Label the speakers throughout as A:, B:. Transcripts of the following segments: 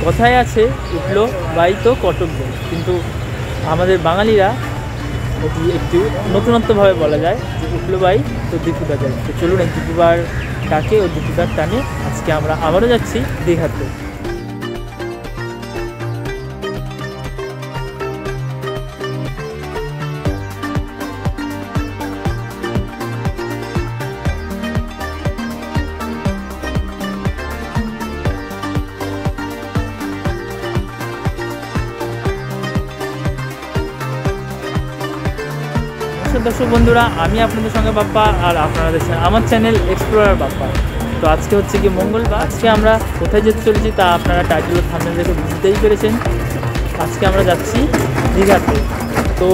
A: কথায় আছে উঠলো বাই তো কটক যাই, কিন্তু আমাদের বাঙালিরা একটু নতুনত্বভাবে বলা যায় যে উঠলো বাই তো দীপুদা যায়। তো চলুন এই দীপুবার ডাকে ও দীপুদার টানে আজকে আমরা আবারও যাচ্ছি দীঘাতে। দর্শক বন্ধুরা, আমি আপনাদের সঙ্গে বাপ্পা, আর আপনারা দেখছেন আমার চ্যানেল এক্সপ্লোরার বাপ্পা। তো আজকে হচ্ছে কি মঙ্গলবার। আজকে আমরা কোথায় যেতে চলেছি তা আপনারা টাইটেল ও থাম্বনেল দেখে বুঝতেই পেরেছেন। আজকে আমরা যাচ্ছি দীঘাতে। তো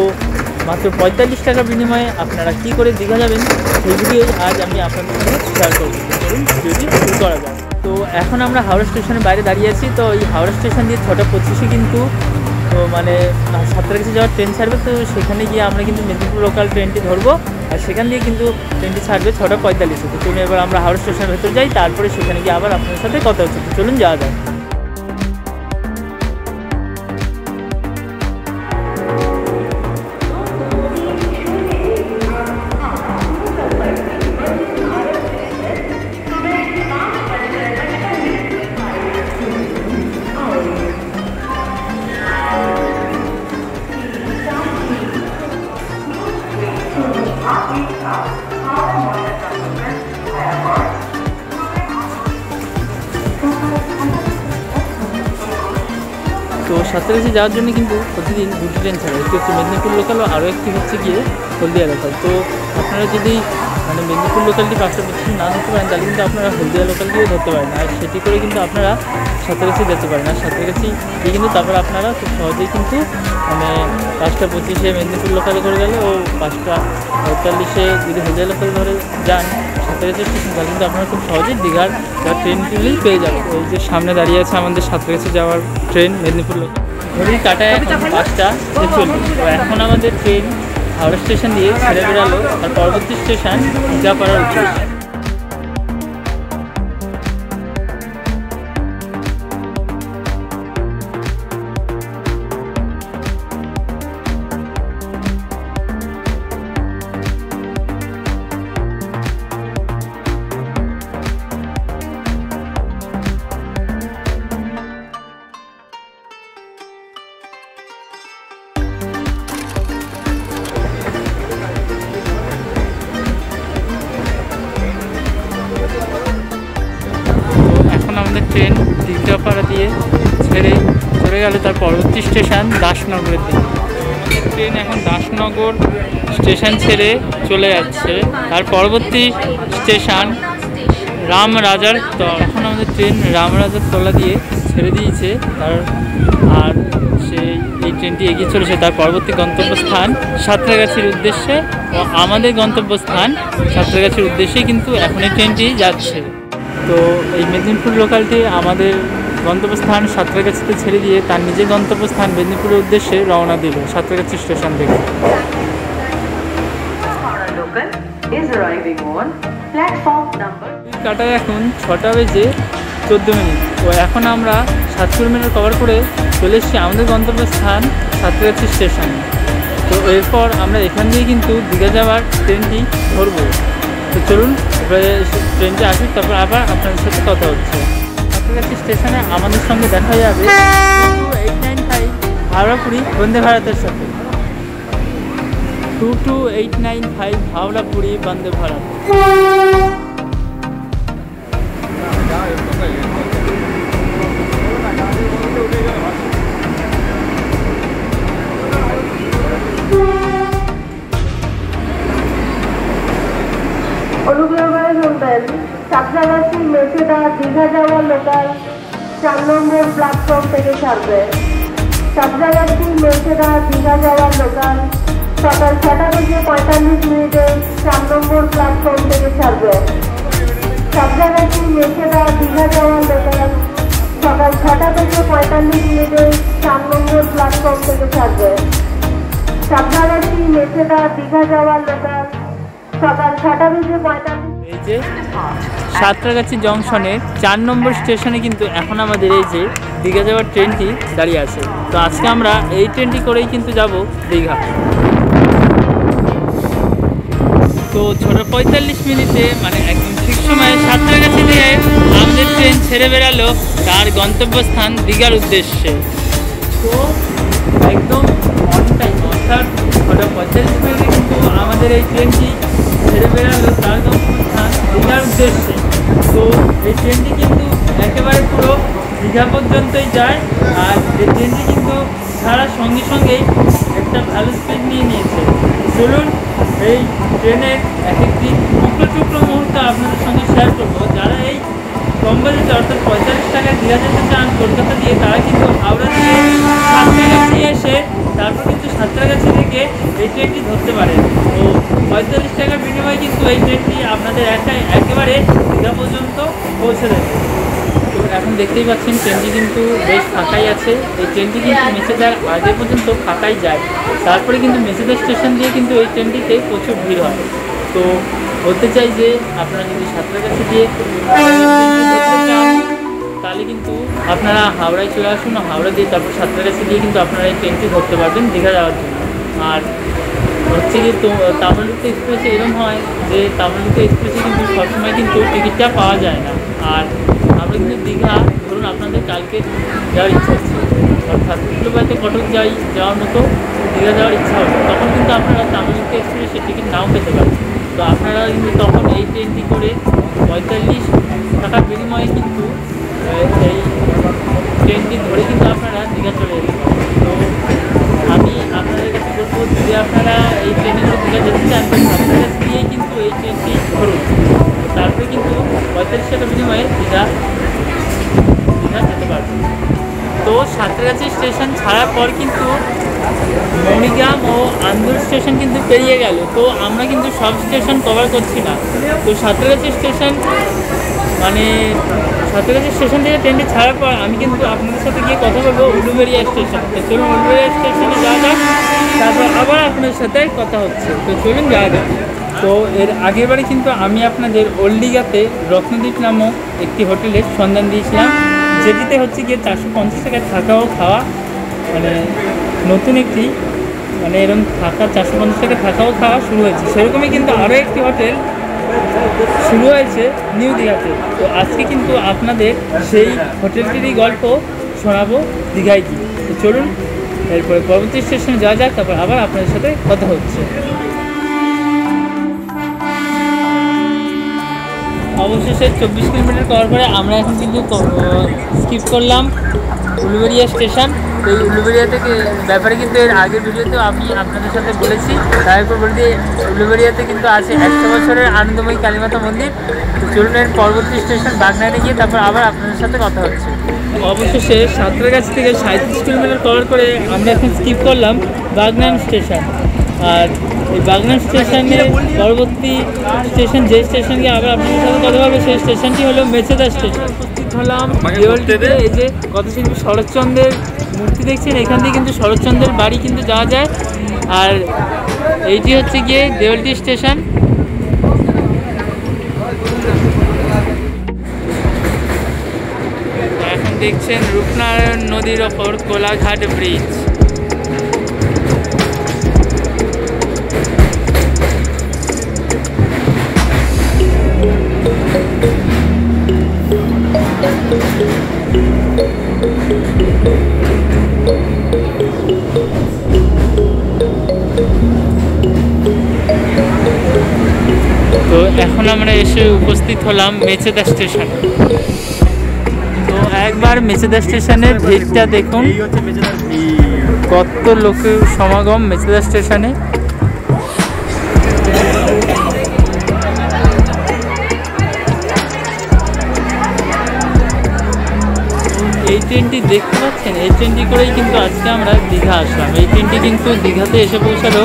A: মাত্র 45 টাকার বিনিময়ে আপনারা কি করে দীঘা যাবেন সেই ভিডিওই আজ আমি আপনাদের সঙ্গে শেয়ার করবো। চলুন ভিডিওটি শুরু করা যায়। তো এখন আমরা হাওড়া স্টেশনের বাইরে দাঁড়িয়ে আছি। তো এই হাওড়া স্টেশন দিয়ে 6টা 25-এ কিন্তু তো মানে সাঁতরাগাছি যাওয়ার ট্রেন ছাড়বে। তো সেখানে গিয়ে আমরা কিন্তু মেদিনীপুর লোকাল ট্রেনটি ধরবো, আর সেখান দিয়ে কিন্তু ট্রেনটি ছাড়বে 6টা 45-এ। তো চলুন এবার আমরা হাওড়া স্টেশনের ভেতর যাই, তারপরে সেখানে গিয়ে আবার আপনাদের সাথে কথা হচ্ছে। তো চলুন যাওয়া যায়। তো সাঁতরাগাছি যাওয়ার জন্য কিন্তু প্রতিদিন 2টি ট্রেন ছাড়ে। একটি হচ্ছে মেদিনীপুর লোকাল, আরও একটি হচ্ছে গিয়ে হলদিয়া লোকাল। তো আপনারা যদি মানে মেদিনীপুর লোকালটি পাশাপাশি না ধরতে পারেন তাহলে কিন্তু আপনারা হলদিয়া লোকালটিও ধরতে পারেন, আর সেটি করে কিন্তু আপনারা সাঁতরাগাছি যেতে পারেন। আর সাঁতরাগাছি দিয়ে কিন্তু তারপর আপনারা খুব সহজেই কিন্তু মানে 5টা 25-এ মেদিনীপুর লোকালে করে গেলে ও 5টা 45-এ যদি হলদিয়া লোকাল ধরে যান সাঁতরাগাছি স্টেশন, তাহলে কিন্তু আপনারা খুব সহজেই দীঘার ট্রেনগুলোই পেয়ে যাবেন। ওই যে সামনে দাঁড়িয়ে আছে আমাদের সাঁতরাগাছি যাওয়ার ট্রেন মেদিনীপুর লোকাল। ঘড়ির কাটায় এখন 5টা 46। তো এখন আমাদের ট্রেন হাওড়া স্টেশন দিয়ে ছেড়ে বেরালো, আর পরবর্তী স্টেশন দীঘাপাড়ার উদ্দেশ্যে। ট্রেন দীঘাপাড়া দিয়ে ছেড়ে চলে গেল তার পরবর্তী স্টেশন দাসনগরের দিকে। ট্রেন এখন দাসনগর স্টেশন ছেড়ে চলে যাচ্ছে, তার পরবর্তী স্টেশন রামরাজার তলা। এখন আমাদের ট্রেন রামরাজার তলা দিয়ে ছেড়ে দিয়েছে আর এই ট্রেনটি এগিয়ে চলেছে তার পরবর্তী গন্তব্যস্থান সাঁতরাগাছির উদ্দেশ্যে। ও আমাদের গন্তব্যস্থান সাঁতরাগাছির উদ্দেশ্যেই কিন্তু এখন এই ট্রেনটি যাচ্ছে। তো এই মেদিনীপুর লোকালটি আমাদের গন্তব্যস্থান সাঁতরাগাছিতে ছেড়ে দিয়ে তার নিজের গন্তব্যস্থান মেদিনীপুরের উদ্দেশ্যে রওনা দিল সাঁতরাগাছি স্টেশন থেকে। কাটায় এখন 6টা বেজে 14 মিনিট। তো এখন আমরা 7 কিলোমিটার কভার করে চলে এসেছি আমাদের গন্তব্যস্থান সাঁতরাগাছি স্টেশন। তো এরপর আমরা এখান দিয়ে কিন্তু দীঘা যাওয়ার ট্রেনটি ধরবো। তো চলুন এবারে ট্রেনটি আসুক, তারপর আবার আপনাদের সাথে কথা হচ্ছে। সাঁতরাগাছি স্টেশনে আমাদের সঙ্গে দেখা যাবে 2895 হাওড়াপুরি বন্দে ভারতের সাথে। 22895 হাওড়াপুরি বন্দে ভারত।
B: অনুগ্রহ করে শুনবেন, সাঁতরাগাছি মেচেদা দীঘা যাওয়ার লোকাল 4 নম্বর প্ল্যাটফর্ম থেকে ছাড়বে। সাঁতরাগাছি মেচেদা দীঘা যাওয়ার লোকাল সকাল 6টা বেজে 45 মিনিটে 4 নম্বর প্ল্যাটফর্ম থেকে ছাড়বে। সাঁতরাগাছি মেচেদা দীঘা যাওয়ার লোকাল সকাল 6টা বেজে 45 মিনিটে 4 নম্বর প্ল্যাটফর্ম থেকে ছাড়বে। সাঁতরাগাছি মেচেদা দীঘা যাওয়ার লোকাল সকাল 6টা বেজে 45।
A: এই যে সাঁতরাগাছি জংশনের 4 নম্বর স্টেশনে কিন্তু এখন আমাদের এই যে দীঘা যাওয়ার ট্রেনটি দাঁড়িয়ে আছে। তো আজকে আমরা এই ট্রেনটি করেই কিন্তু যাব দীঘা। তো 6:45 মানে একদম ঠিক সময়ে সাঁতরাগাছি থেকে আমাদের ট্রেন ছেড়ে বেরালো তার গন্তব্যস্থান দীঘার উদ্দেশ্যে। তো একদম অন টাইম, অর্থাৎ 6:45 কিন্তু আমাদের এই ট্রেনটি ছেড়ে বেরালো তার গন্তব্যস্থান দীঘার উদ্দেশ্যে। তো এই ট্রেনটি কিন্তু একেবারে পুরো দীঘা পর্যন্তই যায়, আর এই ট্রেনটি কিন্তু ছাড়ার সঙ্গে সঙ্গেই একটা ভালো স্পিড নিয়ে নিয়েছে। চলুন এই ট্রেনের এক একটি টুকরো টুকরো মুহূর্ত আপনাদের সঙ্গে শেয়ার করবো। যারা এই কম বাজেটে অর্থাৎ 45 টাকায় দীঘা যেতে চান কলকাতা দিয়ে, তারা কিন্তু হাওড়া দিয়ে সাঁতরাগাছি এসে তারপর কিন্তু সাঁতরাগাছি থেকে এই ট্রেনটি ধরতে পারেন। তো 45 টাকার বিনিময়ে কিন্তু এই ট্রেনটি আপনাদের একেবারে দীঘা পর্যন্ত পৌঁছে দেবে। তো এখন দেখতেই পাচ্ছেন ট্রেনটি কিন্তু বেশ ফাঁকাই আছে। এই ট্রেনটি কিন্তু মেচেদার আগে পর্যন্ত ফাঁকাই যায়, তারপরে কিন্তু মেচেদা স্টেশন দিয়ে কিন্তু এই ট্রেনটিতে প্রচুর ভিড় হয়। তো বলতে চাই যে আপনারা যদি সাঁতরাগাছি দিয়ে ধরতে চান তাহলে কিন্তু আপনারা হাওড়ায় চলে আসুন, হাওড়া দিয়ে তারপর সাঁতরাগাছি দিয়ে কিন্তু আপনারা এই ট্রেনটি ধরতে পারবেন দীঘা যাওয়ার জন্য। আর হচ্ছে কি, তো তামিলনাড়ু এক্সপ্রেসে এরকম হয় যে তামিলনাড়ু এক্সপ্রেসে কিন্তু সবসময় কিন্তু টিকিটটা পাওয়া যায় না। আর আমরা কিন্তু দীঘা ধরুন আপনাদের কালকে যাওয়ার ইচ্ছা হচ্ছে, অর্থাৎ বিপ্লবাইতে কটক যাওয়ার মতো দীঘা যাওয়ার ইচ্ছা হবে, তখন কিন্তু আপনারা তামিলনাড়ু এক্সপ্রেসের টিকিট নাও পেতে পারেন। তো আপনারা কিন্তু তখন এই ট্রেনটি করে 45 টাকার বিনিময়ে কিন্তু এই ট্রেনটি ধরে কিন্তু আপনারা দীঘা চলে যেতে পারেন। তো আমি আপনাদের কাছে বলবো, যদি আপনারা এই ট্রেনে করে দীঘা যেতে চান তো সাঁতরাগাছি দিয়েই কিন্তু এই ট্রেনটি ধরুন। তারপরে কিন্তু 45 টাকার বিনিময়ে দীঘা যেতে পারবেন। তো সাঁতরাগাছি স্টেশন ছাড়ার পর কিন্তু মণিগ্রাম ও আন্দুল স্টেশন কিন্তু পেরিয়ে গেল। তো আমরা কিন্তু সব স্টেশন কভার করছি না। তো সাঁতরাগাছি স্টেশন থেকে ট্রেনটি ছাড়ার পর আমি কিন্তু আপনাদের সাথে গিয়ে কথা বলবো উলুবেড়িয়া স্টেশন। তো চলুন উলুবেড়িয়া স্টেশনে যাওয়া যাক, তারপর আবার আপনাদের সাথে কথা হচ্ছে। তো চলুন যাওয়া যাক। তো এর আগেরবারে কিন্তু আমি আপনাদের ওল্ড দীঘাতে রত্নদ্বীপ নামক একটি হোটেলের সন্ধান দিয়েছিলাম, যেটিতে হচ্ছে গিয়ে 450 টাকায় থাকা ও খাওয়া, নতুন একটি এরকম থাকা 450 টাকা থাকা ও খাওয়া শুরু হয়েছে। সেরকমই কিন্তু আরও একটি হোটেল শুরু হয়েছে নিউ দীঘাতে। তো আজকে কিন্তু আপনাদের সেই হোটেলটিরই গল্প শোনাবো দীঘায় গিয়ে। তো চলুন এরপরে পরবর্তী স্টেশনে যাওয়া যাক, তারপর আবার আপনাদের সাথে কথা হচ্ছে। অবশেষে 24 কিলোমিটার কভার করে আমরা এখন কিন্তু স্কিপ করলাম উলুবেড়িয়া স্টেশন। তো এই উলুবেড়িয়া থেকে ব্যাপারে কিন্তু এর আগের ভিডিওতেও আমি আপনাদের সাথে বলেছি। তারপর বলতে উলুবেড়িয়াতে কিন্তু আছে 100 বছরের আনন্দময়ী কালীমাতা মন্দির। তো চলুন এর পরবর্তী স্টেশন বাগনানে গিয়ে তারপর আবার আপনাদের সাথে কথা হচ্ছে। অবশেষে সাঁতরাগাছি থেকে 37 কিলোমিটার কভার করে আমরা এখন স্কিপ করলাম বাগনান স্টেশন। আর এই বাগনান স্টেশনের পরবর্তী স্টেশন যে স্টেশনকে আবার আপনাদের সাথে কথা বলবো সেই স্টেশনটি হলো মেচেদা স্টেশন। উপস্থিত হলাম দেওয়ালটিতে। এই যে কথাশিল্পী শরৎচন্দ্রের মূর্তি দেখছেন, এখান থেকে কিন্তু শরৎচন্দ্রের বাড়ি কিন্তু যাওয়া যায়। আর এইটি হচ্ছে গিয়ে দেওয়ালটি স্টেশন। এখন দেখছেন রূপনারায়ণ নদীর ওপর কোলাঘাট ব্রিজ। তো এখন আমরা এসে উপস্থিত হলাম মেচেদা স্টেশন। তো একবার মেচেদা স্টেশনের ভিড়টা দেখুন, কত লোকের সমাগম মেচেদা স্টেশনে। এই ট্রেনটি দেখতে পাচ্ছেন, এই ট্রেনটি করেই কিন্তু আজকে আমরা দীঘা আসলাম। এই ট্রেনটি কিন্তু দীঘাতে এসে পৌঁছালো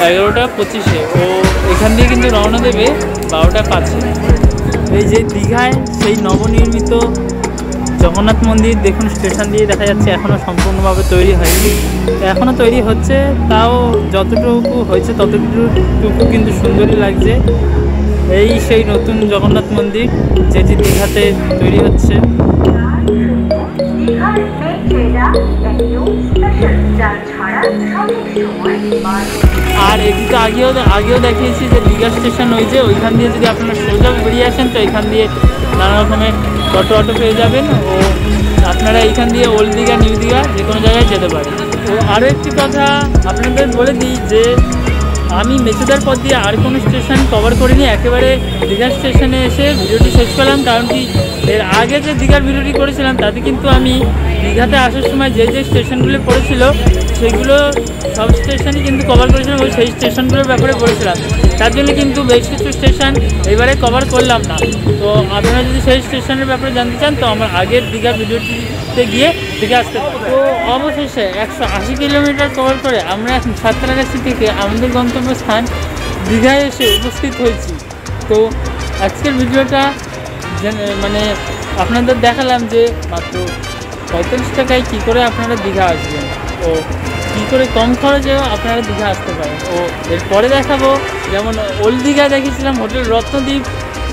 A: 11:25-এ। ও এখান দিয়ে কিন্তু রওনা দেবে 12:05-এ। এই যে দীঘায় সেই নবনির্মিত জগন্নাথ মন্দির দেখুন, স্টেশন দিয়ে দেখা যাচ্ছে এখনও সম্পূর্ণভাবে তৈরি হয়নি, এখনও তৈরি হচ্ছে। তাও যতটুকু হয়েছে ততটুকু কিন্তু সুন্দরই লাগছে। তো এই সেই নতুন জগন্নাথ মন্দির যেটি দীঘাতে তৈরি হচ্ছে। আর এটি তো আগেও দেখিয়েছি যে দীঘা স্টেশন ওই যে ওইখান দিয়ে যদি আপনারা সোজা বেরিয়ে আসেন তো এখান দিয়ে নানা রকমের অটো পেয়ে যাবেন ও আপনারা এইখান দিয়ে ওল্ড দীঘা নিউ দীঘা যে কোনো জায়গায় যেতে পারেন। তো আরও একটি কথা আপনাদের বলে দিই যে আমি মেচেদার পথ দিয়ে আর কোনো স্টেশন কভার করিনি, একেবারে দীঘা স্টেশনে এসে ভিডিওটি শেষ করলাম। কারণ কি এর আগে যে দীঘার ভিডিওটি করেছিলাম তাতে কিন্তু আমি দীঘাতে আসার সময় যে স্টেশনগুলো পড়েছিল সেগুলো সব স্টেশনই কিন্তু কভার করেছিলাম, ওই সেই স্টেশনগুলোর ব্যাপারে বলেছিলাম। তার জন্য কিন্তু বেশ কিছু স্টেশন এবারে কভার করলাম না। তো আপনারা যদি সেই স্টেশনের ব্যাপারে জানতে চান তো আমার আগের দীঘার ভিডিওটিতে গিয়ে দেখে আসতে পারেন। তো অবশেষে 180 কিলোমিটার কভার করে আমরা এখন সাঁতরাগাছি থেকে আমাদের গন্তব্যস্থান দীঘায় এসে উপস্থিত হয়েছি। তো আজকের ভিডিওটা মানে আপনাদের দেখালাম যে মাত্র 45 টাকায় কী করে আপনারা দীঘা আসবেন ও কী করে কম খরচেও আপনারা দীঘা আসতে পারেন। ও এরপরে দেখাবো যেমন ওল্ড দীঘা দেখেছিলাম হোটেল রত্নদ্বীপ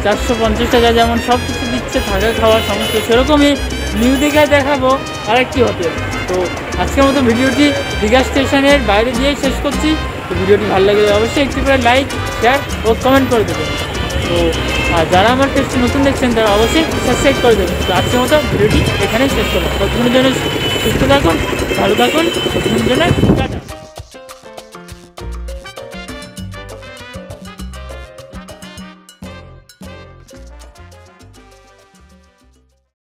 A: 450 টাকা যেমন সব কিছু দিচ্ছে, থাকা খাওয়া সমস্ত, সেরকমই নিউ দীঘায় দেখাবো আরেকটি হোটেল। তো আজকের মতো ভিডিওটি দীঘা স্টেশনের বাইরে দিয়েই শেষ করছি। তো ভিডিওটি ভালো লাগলে অবশ্যই একটি করে লাইক, শেয়ার ও কমেন্ট করে দেবেন। তো আর যারা আমার পেজটি নতুন দেখছেন তারা অবশ্যই সাবস্ক্রাইব করে দেবেন। তো আজকের মতো ভিডিওটি এখানেই শেষ করলাম। ততক্ষণের জন্য সুস্থ থাকুন, ভালো থাকুন, ততক্ষণের জন্য টাটা।